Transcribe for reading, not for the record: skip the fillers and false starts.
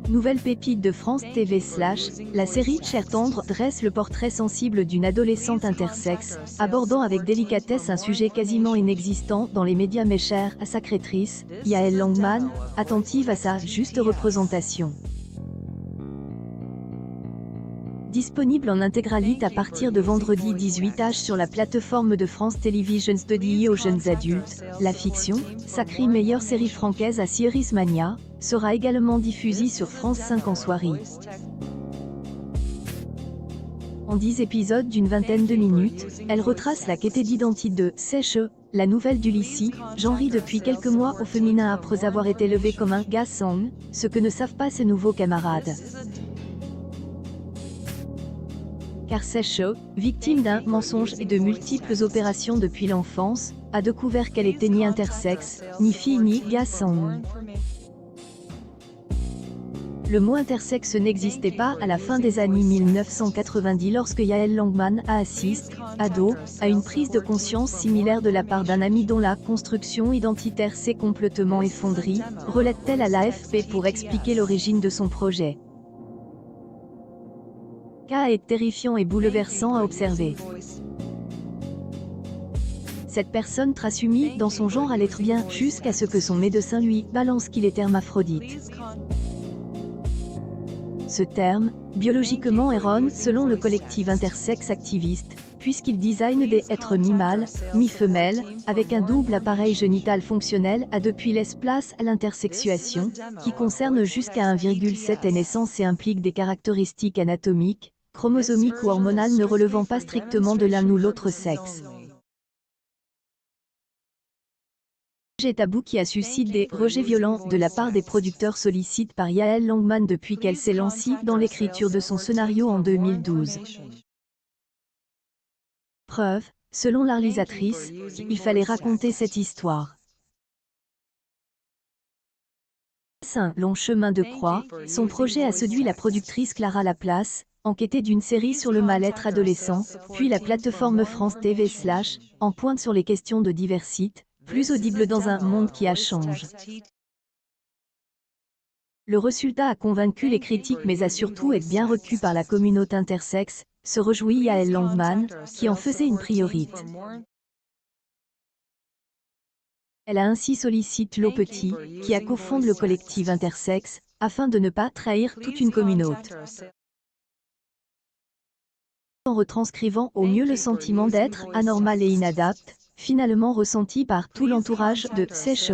Nouvelle pépite de France TV /, la série Cher Tendre dresse le portrait sensible d'une adolescente intersexe, abordant avec délicatesse un sujet quasiment inexistant dans les médias mais cher à sa créatrice, Yael Langman, attentive à sa juste représentation. Disponible en intégralité à partir de vendredi 18h sur la plateforme de France Televisions dédiée aux jeunes adultes, la fiction, sacrée meilleure série francaise à Series Mania, sera également diffusée sur France 5 en soirée. En 10 épisodes d'une vingtaine de minutes, elle retrace la quête d'identité de Sèche, la nouvelle du lycée, genrée depuis quelques mois au féminin après avoir été élevée comme un garçon, ce que ne savent pas ses nouveaux camarades. Car Sèche, victime d'un mensonge et de multiples opérations depuis l'enfance, a découvert qu'elle était ni intersexe, ni fille ni garçon. Le mot intersexe n'existait pas à la fin des années 1990 lorsque Yael Langman a assisté, ado, à une prise de conscience similaire de la part d'un ami dont la construction identitaire s'est complètement effondrée, relate-t-elle à l'AFP pour expliquer l'origine de son projet. Cas est terrifiant et bouleversant à observer. Cette personne trace dans son genre à l'être bien jusqu'à ce que son médecin lui balance qu'il est hermaphrodite. Ce terme, biologiquement erroné selon le collectif intersexe activiste, puisqu'il design des êtres mi-mâles, mi-femelles, avec un double appareil génital fonctionnel a depuis laisse place à l'intersexuation, qui concerne jusqu'à 1,7 naissance et implique des caractéristiques anatomiques, chromosomiques ou hormonales ne relevant pas strictement de l'un ou l'autre sexe. Sujet tabou qui a suscité des rejets violents de la part des producteurs sollicités par Yael Langman depuis qu'elle s'est lancée dans l'écriture de son scénario en 2012. Preuve, selon la réalisatrice, il fallait raconter cette histoire. Un long chemin de croix, son projet a séduit la productrice Clara Laplace, enquêtée d'une série sur le mal-être adolescent, puis la plateforme France TV /, en pointe sur les questions de diversité, plus audible dans un monde qui a changé. Le résultat a convaincu les critiques mais a surtout été bien reçu par la communauté intersexe, se réjouit Yael Langman, qui en faisait une priorité. Elle a ainsi sollicité Lo Petit, qui a cofondé le collectif intersexe, afin de ne pas trahir toute une communauté. En retranscrivant au mieux le sentiment d'être anormal et inadapté, finalement ressenti par tout l'entourage de Sèche.